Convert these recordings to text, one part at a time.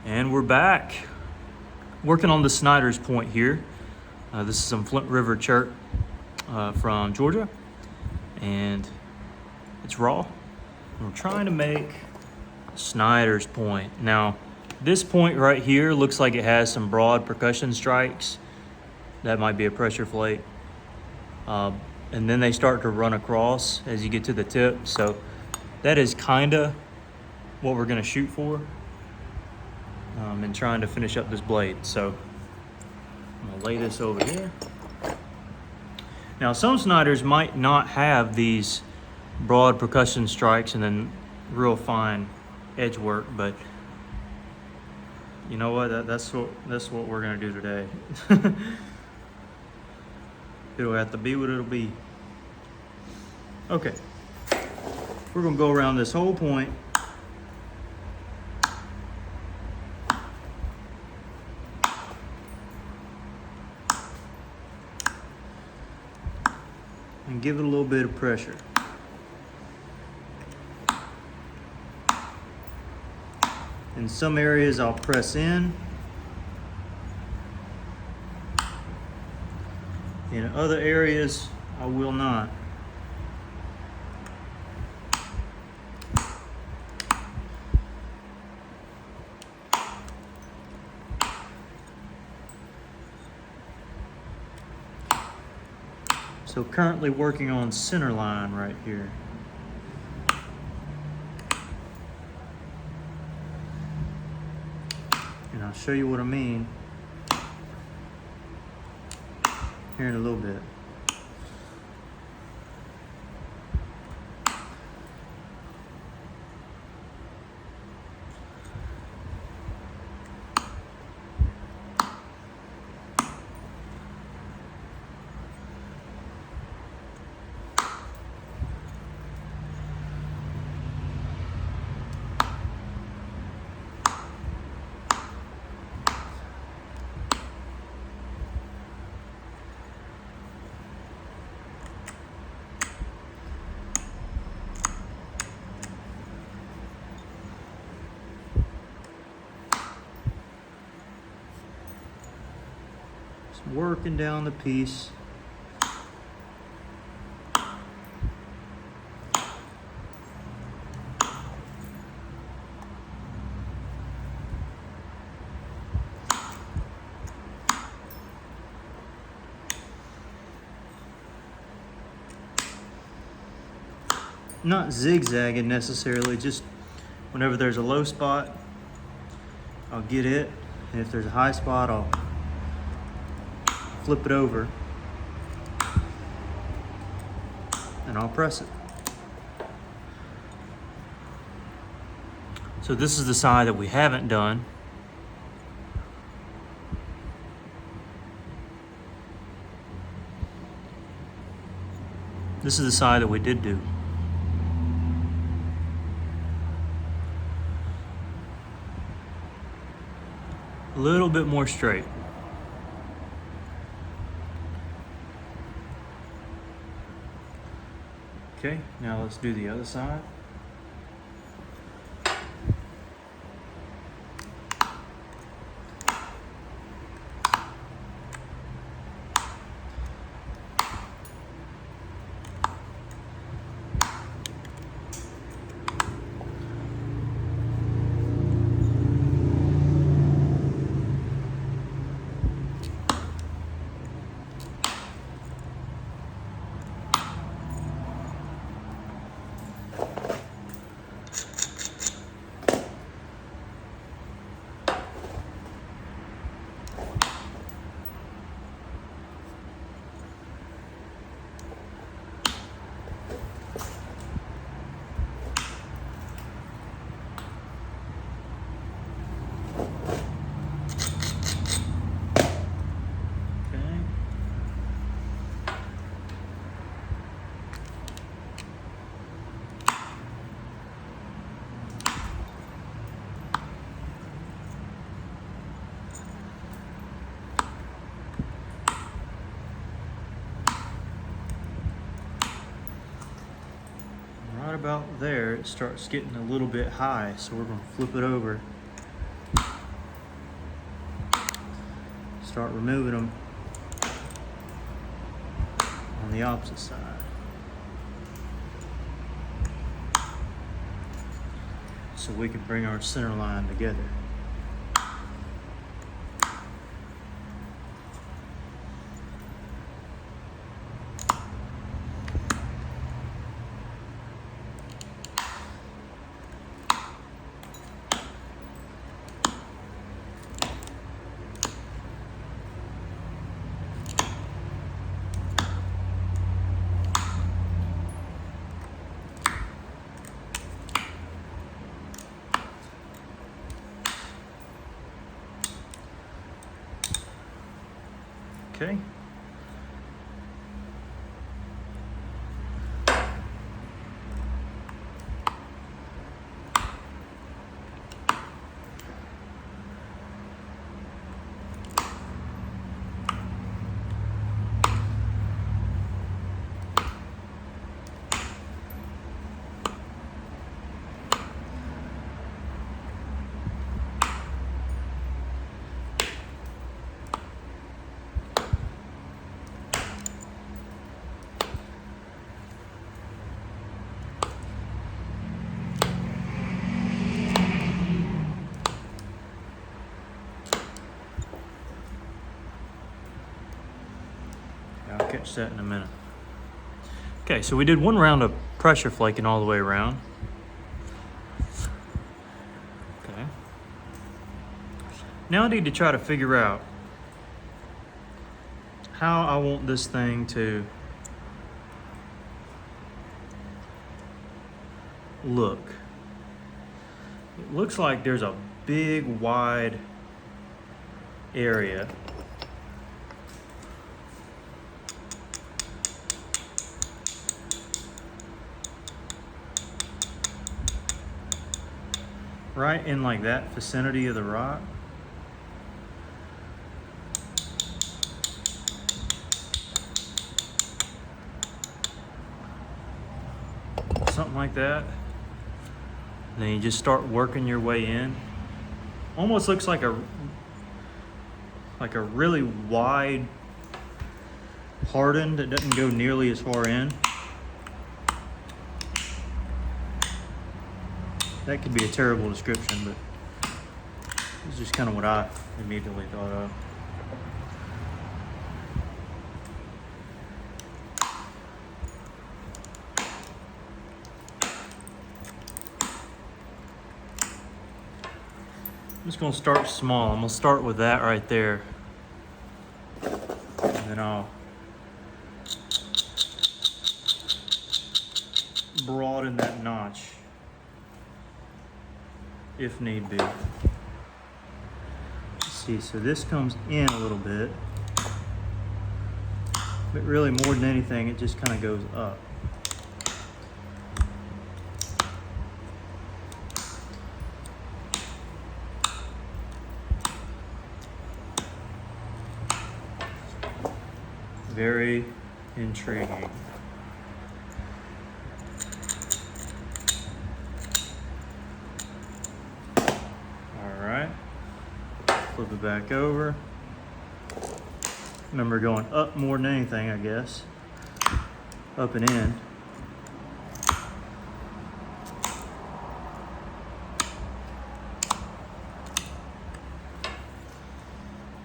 And we're back. Working on the Snider's point here. This is some Flint River chert from Georgia. And it's raw. We're trying to make Snider's point. Now, this point right here looks like it has some broad percussion strikes. That might be a pressure flake. And then they start to run across as you get to the tip. So that is kinda what we're gonna shoot for. And trying to finish up this blade. So I'm gonna lay this over here. Now some Snyders might not have these broad percussion strikes and then real fine edge work, but you know what? That's what we're gonna do today. It'll have to be what it'll be. Okay, we're gonna go around this whole point. And give it a little bit of pressure. In some areas I'll press in. In other areas I will not. So currently working on Centerline right here. And I'll show you what I mean here in a little bit. Working down the piece. Not zigzagging necessarily, just whenever there's a low spot, I'll get it. And if there's a high spot, I'll flip it over and I'll press it. So this is the side that we haven't done. This is the side that we did do. A little bit more straight. Okay, now let's do the other side. About there, it starts getting a little bit high, so we're going to flip it over start removing them on the opposite side. So we can bring our center line together. Okay. I'll catch that in a minute. Okay, so we did one round of pressure flaking all the way around. Okay. Now I need to try to figure out how I want this thing to look. It looks like there's a big, wide area. Right in like that vicinity of the rock. Something like that. And then you just start working your way in. Almost looks like a really wide harden that doesn't go nearly as far in. That could be a terrible description, but it's just kind of what I immediately thought of. I'm just gonna start small. I'm gonna start with that right there. And then I'll broaden that notch if need be. Let's see, so this comes in a little bit, but really more than anything, it just kind of goes up. Very intriguing. Flip it back over. Remember, going up more than anything, I guess. Up and in.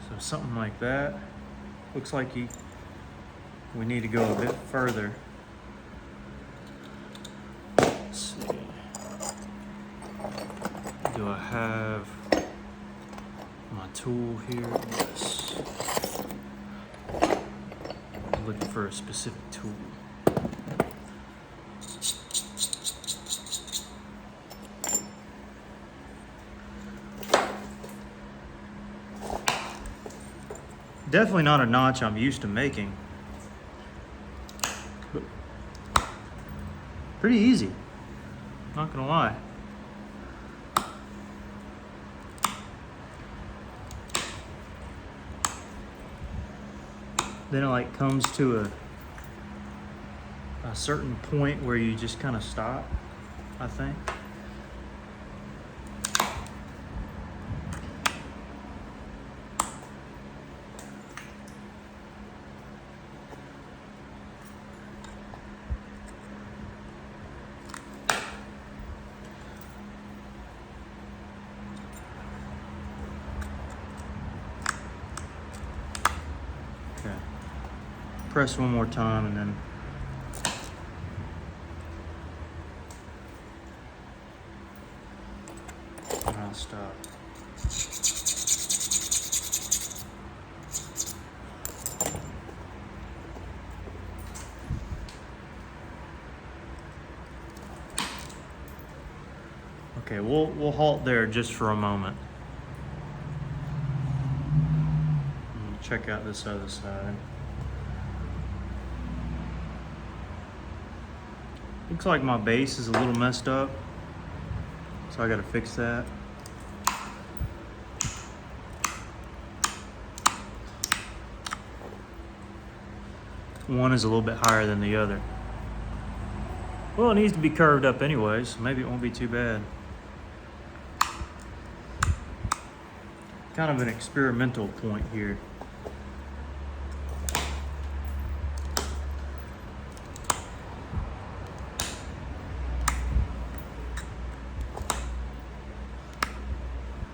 So something like that. Looks like we need to go a bit further. Let's see. Do I have my tool here? Yes. I'm looking for a specific tool. Definitely not a notch I'm used to making, but pretty easy, not gonna lie. Then it like comes to a certain point where you just kind of stop, I think. Okay. Press one more time and then I'll stop. Okay, we'll halt there just for a moment. Check out this other side. Looks like my base is a little messed up, so I gotta fix that. One is a little bit higher than the other. Well, it needs to be curved up anyways, so maybe it won't be too bad. Kind of an experimental point here.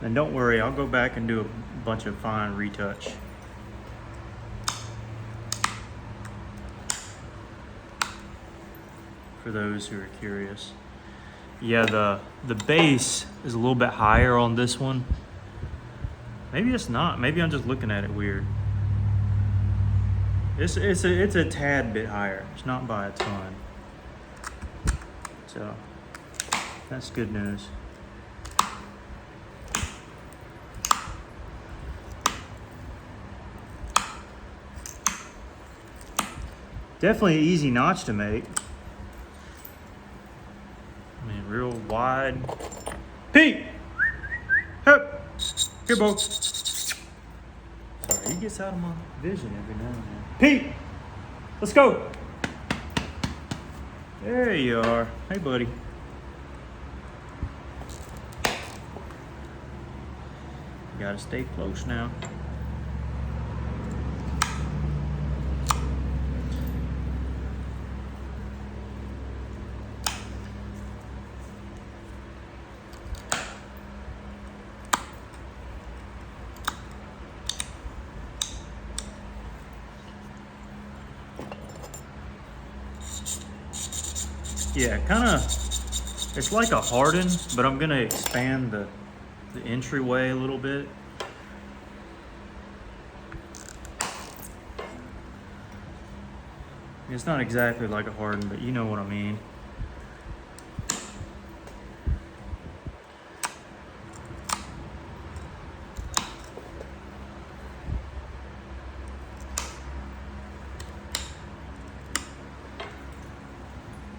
And don't worry, I'll go back and do a bunch of fine retouch. For those who are curious. Yeah, the base is a little bit higher on this one. Maybe it's not. Maybe I'm just looking at it weird. It's a tad bit higher. It's not by a ton. So that's good news. Definitely an easy notch to make. I mean, real wide. Pete! Hup! Here, Bo. Sorry, he gets out of my vision every now and then. Pete! Let's go! There you are. Hey, buddy. You gotta stay close now. Yeah, kind of, it's like a harden, but I'm gonna expand the entryway a little bit. It's not exactly like a harden, but you know what I mean.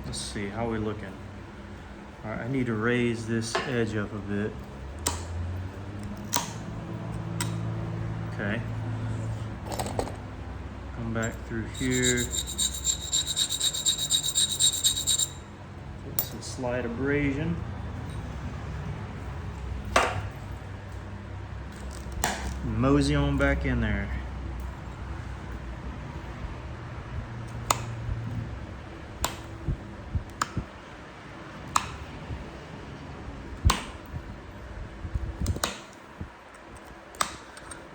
Let's see, how are we looking? All right, I need to raise this edge up a bit. Okay. Come back through here. Get some slight abrasion. Mosey on back in there.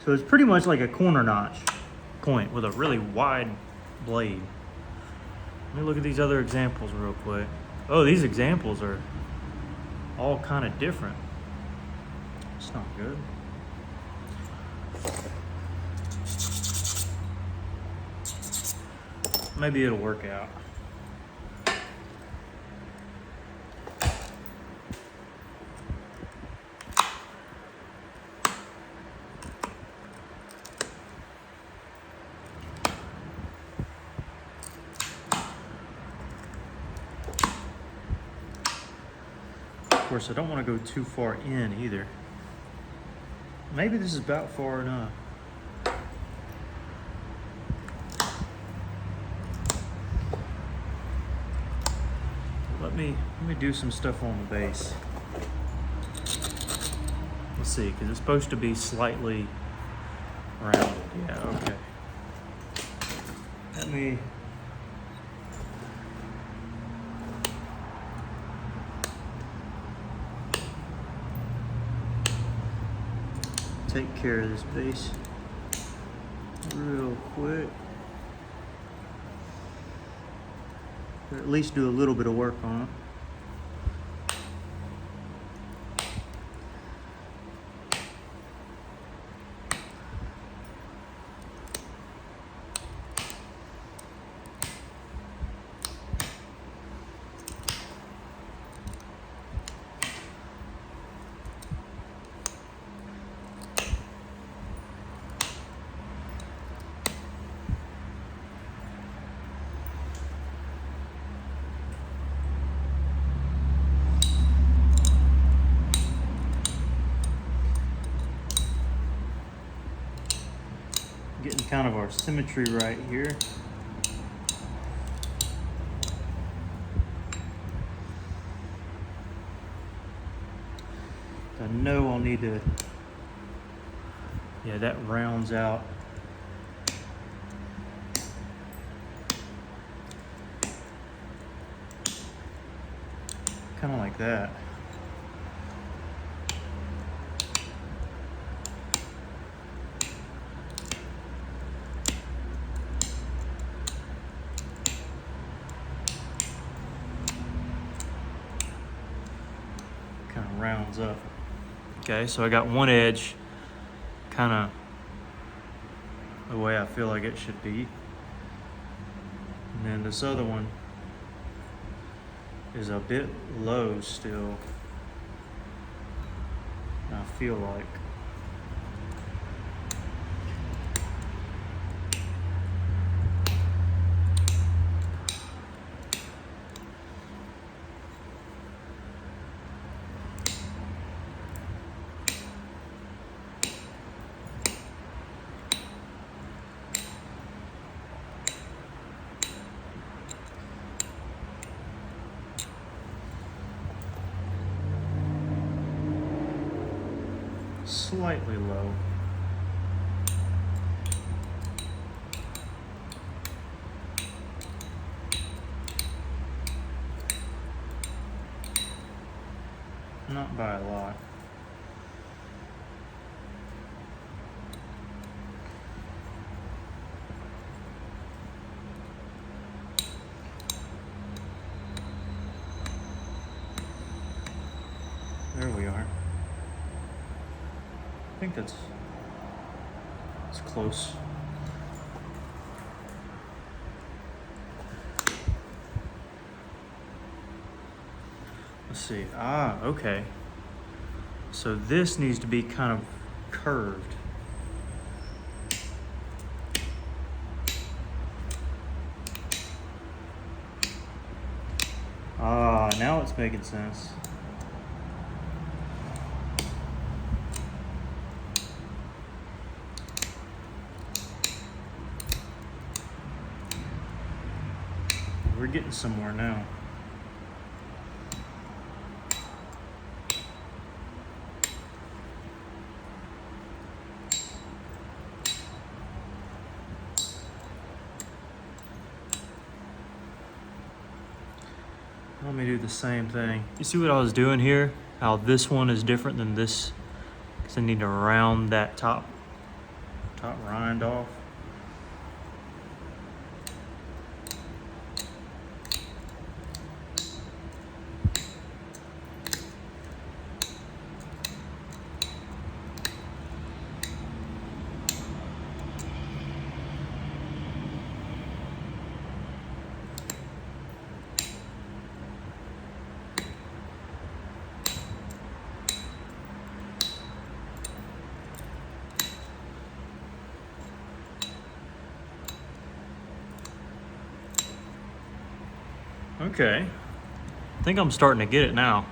So it's pretty much like a corner notch point with a really wide blade. Let me look at these other examples real quick. Oh, these examples are all kind of different. It's not good. Maybe it'll work out. Of course, I don't want to go too far in either. Maybe this is about far enough. Let me do some stuff on the base. Let's see, because it's supposed to be slightly rounded. Yeah, okay. Let me take care of this base. real quick. Or at least do a little bit of work on them. Getting kind of our symmetry right here. I know I'll need to, yeah, that rounds out. Kind of like that. Kind of rounds up. Okay, so I got one edge kind of the way I feel like it should be. And then this other one is a bit low still, I feel like. Slightly low. Not by a lot. There we are. I think that's close. Let's see. Ah, okay. So this needs to be kind of curved. Ah, now it's making sense. We're getting somewhere now. Let me do the same thing. You see what I was doing here? How this one is different than this? Because I need to round that top rind off. Okay, I think I'm starting to get it now.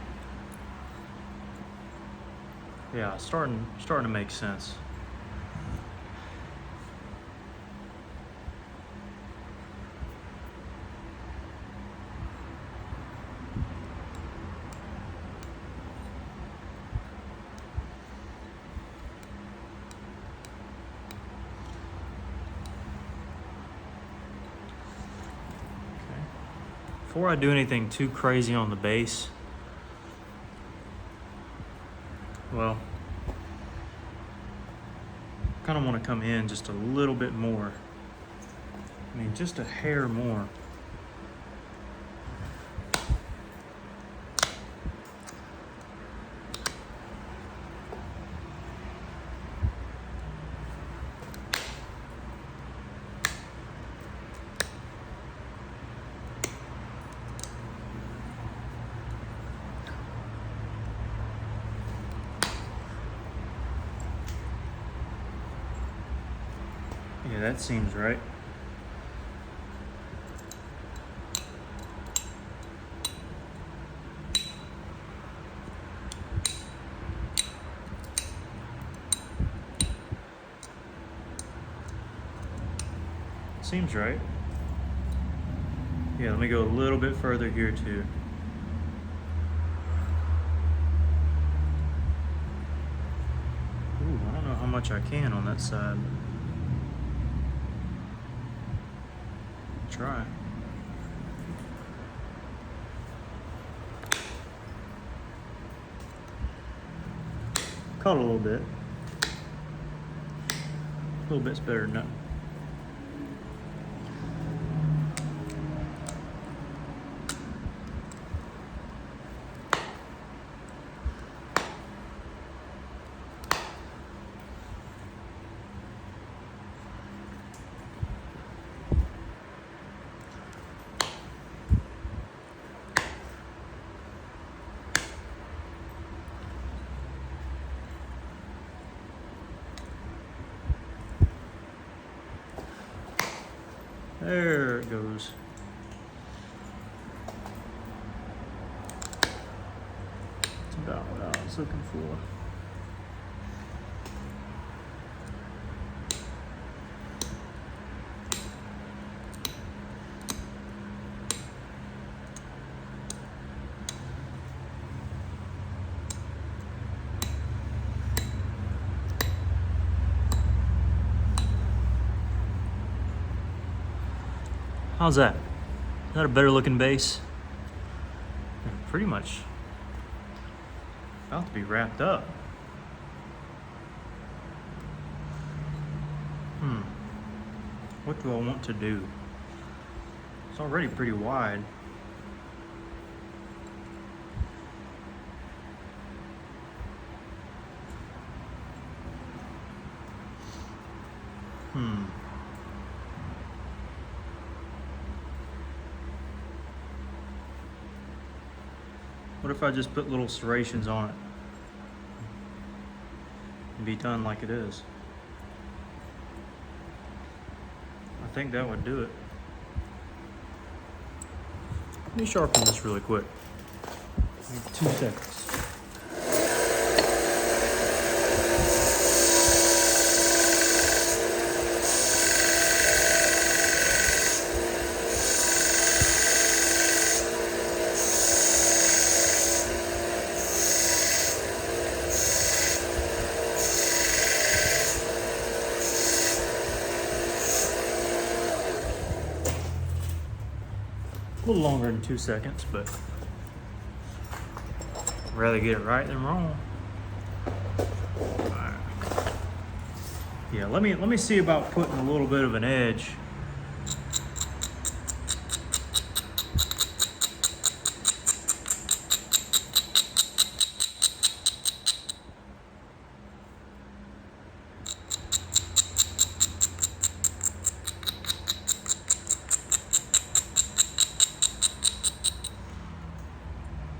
Yeah, starting to make sense. Before I do anything too crazy on the base, well, kind kind of want to come in just a little bit more. I mean, just a hair more. Yeah, that seems right. Seems right. Yeah, let me go a little bit further here too. Ooh, I don't know how much I can on that side. Try. Caught a little bit. A little bit's better than that. There it goes. It's about what I was looking for. How's that? Is that a better looking base? Pretty much about to be wrapped up. What do I want to do? It's already pretty wide. What if I just put little serrations on it and be done like it is? I think that would do it. Let me sharpen this really quick. 2 seconds. A little longer than 2 seconds, but I'd rather get it right than wrong. All right. Yeah, let me see about putting a little bit of an edge.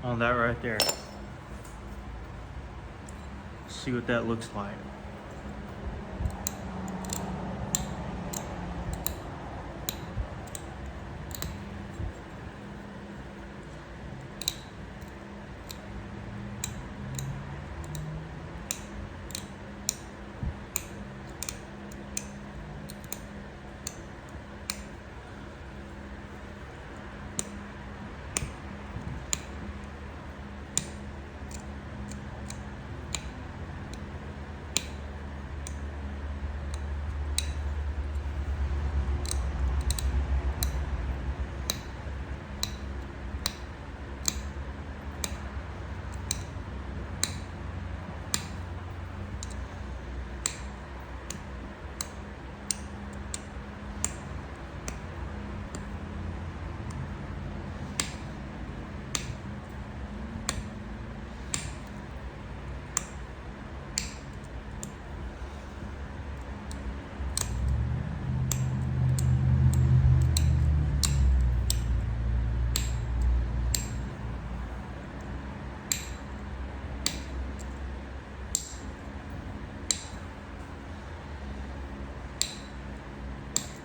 On that right there. See what that looks like.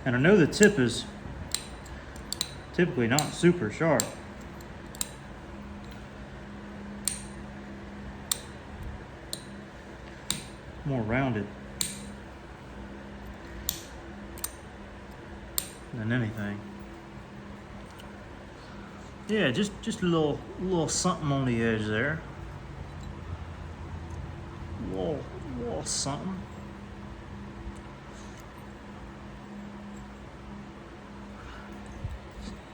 And I know the tip is typically not super sharp. More rounded than anything. Yeah, just a little something on the edge there. Little something.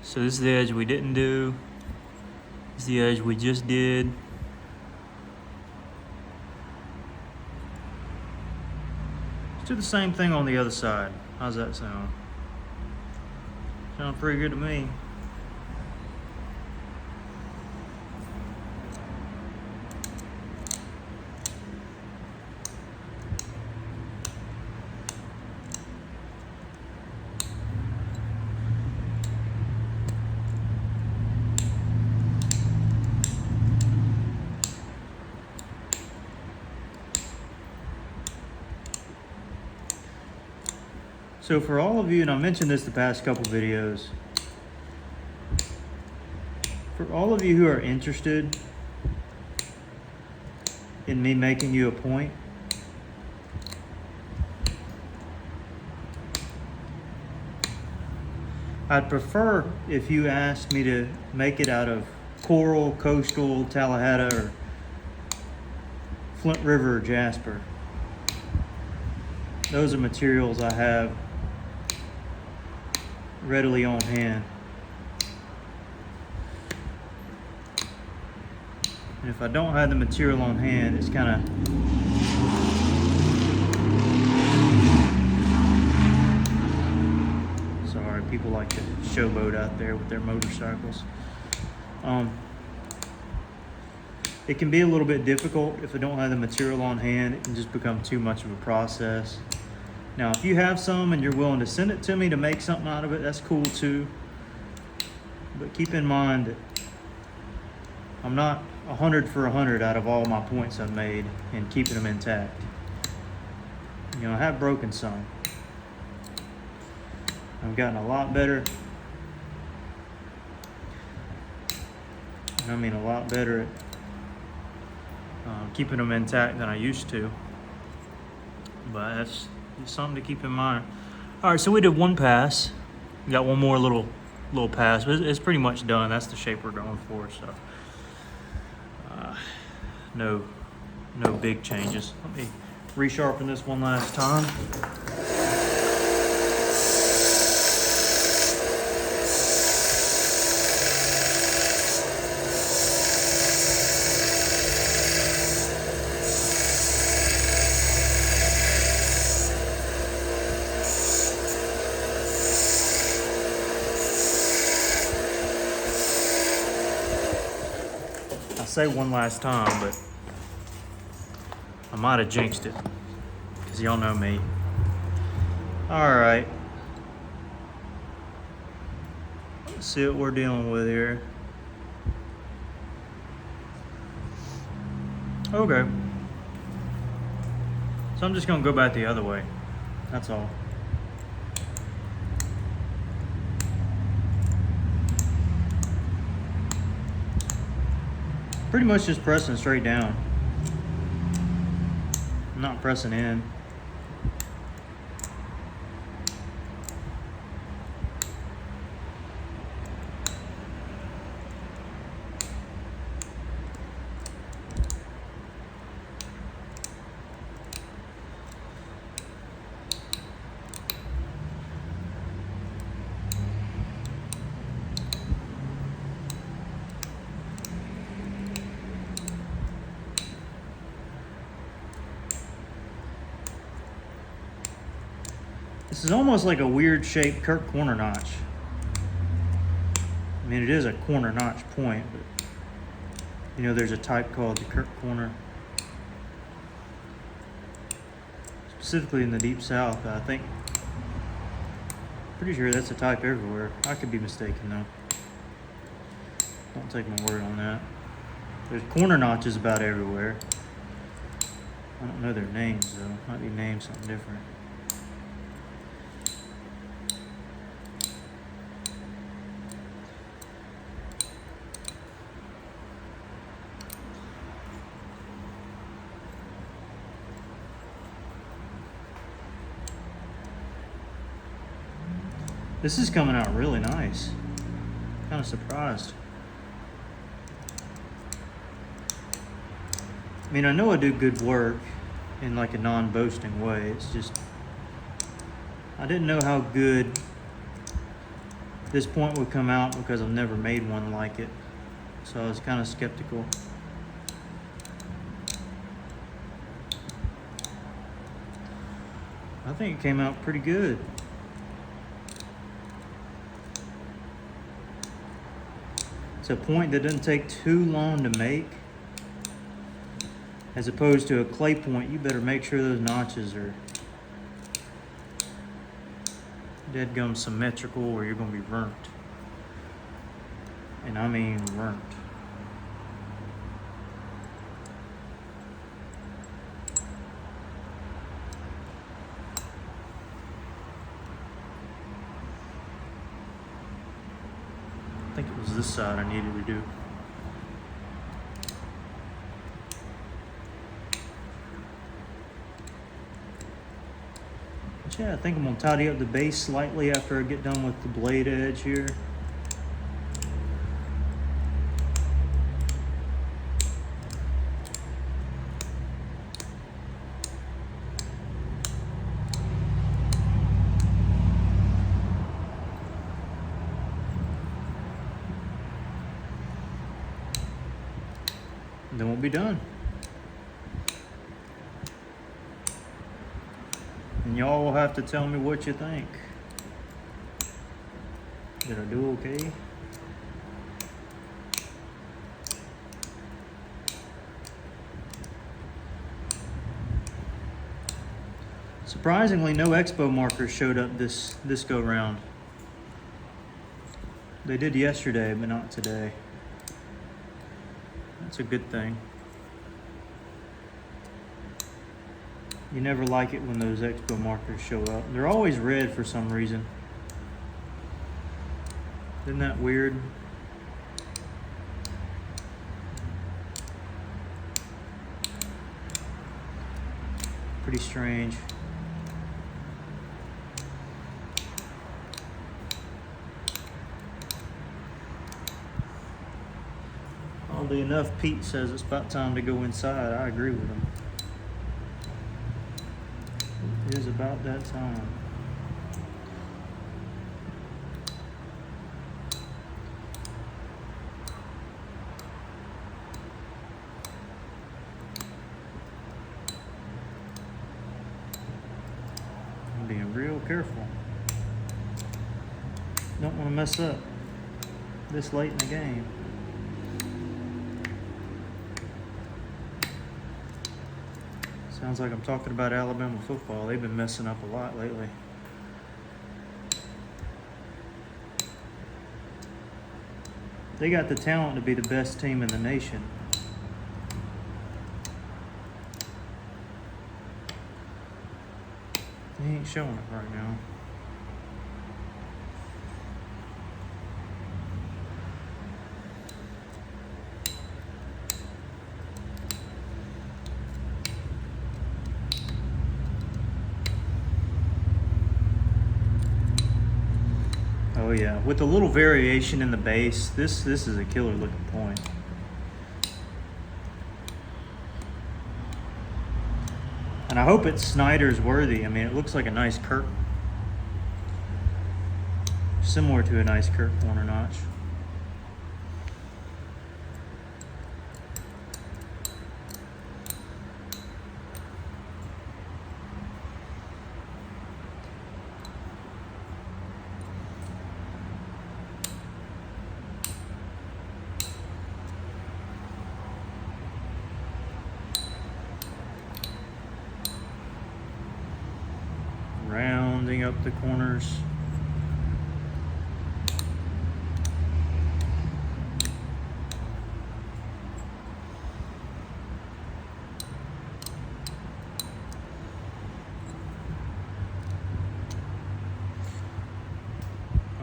So this is the edge we didn't do. This is the edge we just did. Let's do the same thing on the other side. How's that sound? Sounds pretty good to me. So for all of you, and I mentioned this the past couple videos, for all of you who are interested in me making you a point, I'd prefer if you asked me to make it out of coral, coastal, Tallahassee, or Flint River or Jasper. Those are materials I have readily on hand. And if I don't have the material on hand, it's kind of sorry, people like to showboat out there with their motorcycles. It can be a little bit difficult if I don't have the material on hand. It can just become too much of a process. Now, if you have some and you're willing to send it to me to make something out of it, that's cool too. But keep in mind that I'm not 100 for 100 out of all my points I've made and keeping them intact. You know, I have broken some. I've gotten a lot better. And I mean a lot better at keeping them intact than I used to. But that's just something to keep in mind. All right, so we did one pass. We got one more little pass, but it's pretty much done. That's the shape we're going for. So no big changes. Let me resharpen this one last time. Say one last time, but I might have jinxed it because y'all know me. All right, let's see what we're dealing with here. Okay, so I'm just gonna go back the other way. That's all. Pretty much just pressing straight down. I'm not pressing in. This is almost like a weird shaped Kirk corner notch. I mean, it is a corner notch point, but you know, there's a type called the Kirk corner. Specifically in the Deep South, I think. Pretty sure that's a type everywhere. I could be mistaken though. Don't take my word on that. There's corner notches about everywhere. I don't know their names though. Might be named something different. This is coming out really nice. Kind of surprised. I mean, I know I do good work in like a non-boasting way. It's just, I didn't know how good this point would come out because I've never made one like it. So I was kind of skeptical. I think it came out pretty good. It's a point that doesn't take too long to make. As opposed to a clay point, you better make sure those notches are deadgum symmetrical or you're going to be burnt. And I mean burnt. I think it was this side I needed to do. But yeah, I think I'm gonna tidy up the base slightly after I get done with the blade edge here. And then we'll be done. And y'all will have to tell me what you think. Did I do okay? Surprisingly, no expo markers showed up this go round. They did yesterday, but not today. That's a good thing. You never like it when those expo markers show up. They're always red for some reason. Isn't that weird? Pretty strange. Oddly enough, Pete says it's about time to go inside. I agree with him. It is about that time. I'm being real careful. Don't want to mess up this late in the game. Sounds like I'm talking about Alabama football. They've been messing up a lot lately. They got the talent to be the best team in the nation. They ain't showing it right now. Oh yeah, with a little variation in the base, this is a killer looking point. And I hope it's Snider's worthy. I mean, it looks like a nice Kirk, similar to a nice Kirk corner notch. Rounding up the corners.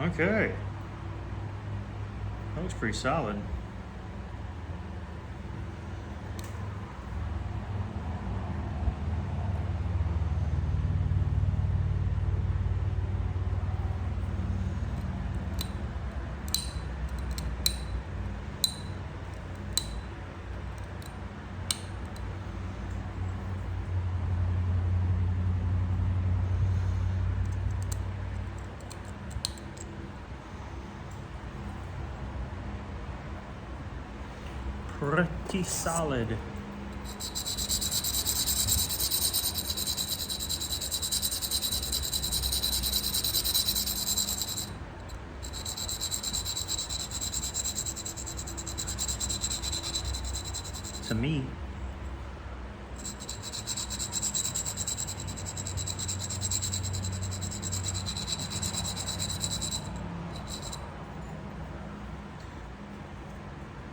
Okay. That looks pretty solid. pretty solid. To me.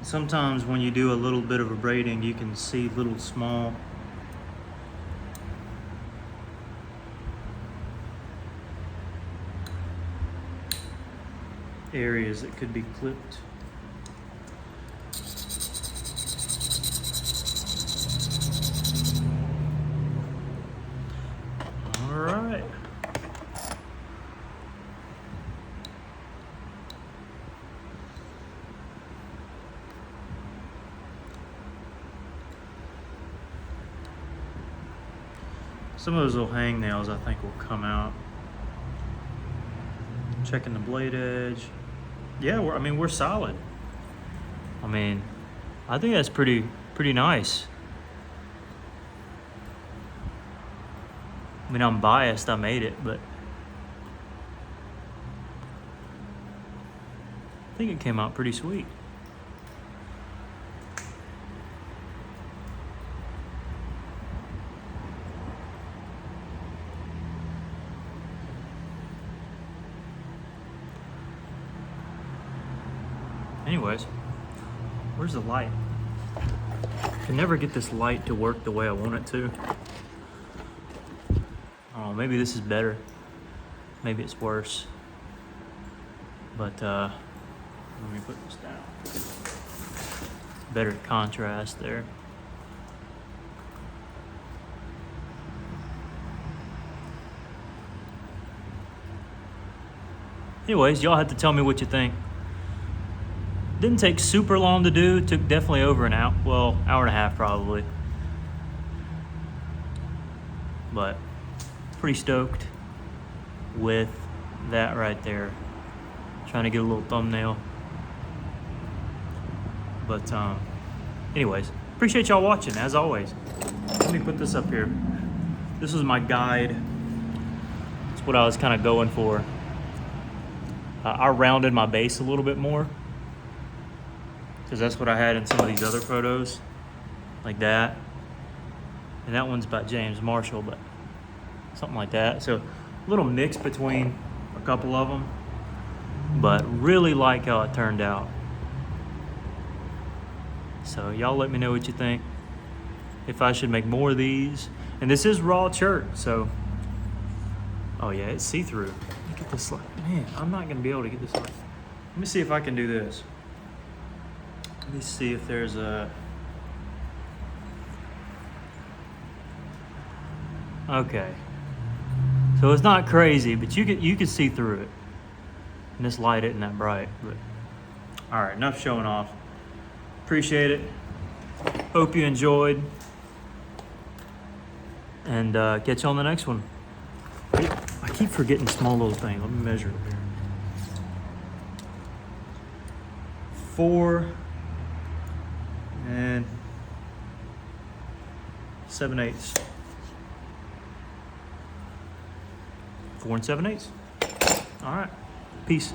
Sometimes when you do a little bit of a braiding, you can see little small areas that could be clipped. All right. Some of those little hang nails I think will come out. Checking the blade edge. Yeah, we're solid. I mean, I think that's pretty nice. I mean, I'm biased, I made it, but I think it came out pretty sweet. Anyways, where's the light? I can never get this light to work the way I want it to. Oh, maybe this is better. Maybe it's worse. But let me put this down. Better contrast there. Anyways, y'all have to tell me what you think. Didn't take super long to do. Took definitely over an hour. Well, hour and a half probably. But pretty stoked with that right there. Trying to get a little thumbnail. But anyways, appreciate y'all watching as always. Let me put this up here. This was my guide. That's what I was kind of going for. I rounded my base a little bit more, because that's what I had in some of these other photos, like that. And that one's by James Marshall, but something like that. So a little mix between a couple of them, but really like how it turned out. So y'all let me know what you think. If I should make more of these. And this is raw chert, so. Oh yeah, it's see-through. Look at this light. Man, I'm not gonna be able to get this light. Let me see if I can do this. Let me see if there's a. Okay. So it's not crazy, but you can see through it. And this light isn't that bright, but. All right, enough showing off. Appreciate it. Hope you enjoyed. And catch you on the next one. I keep forgetting small little things. Let me measure it here. 4 and 7/8. 4 and 7/8. All right. Peace.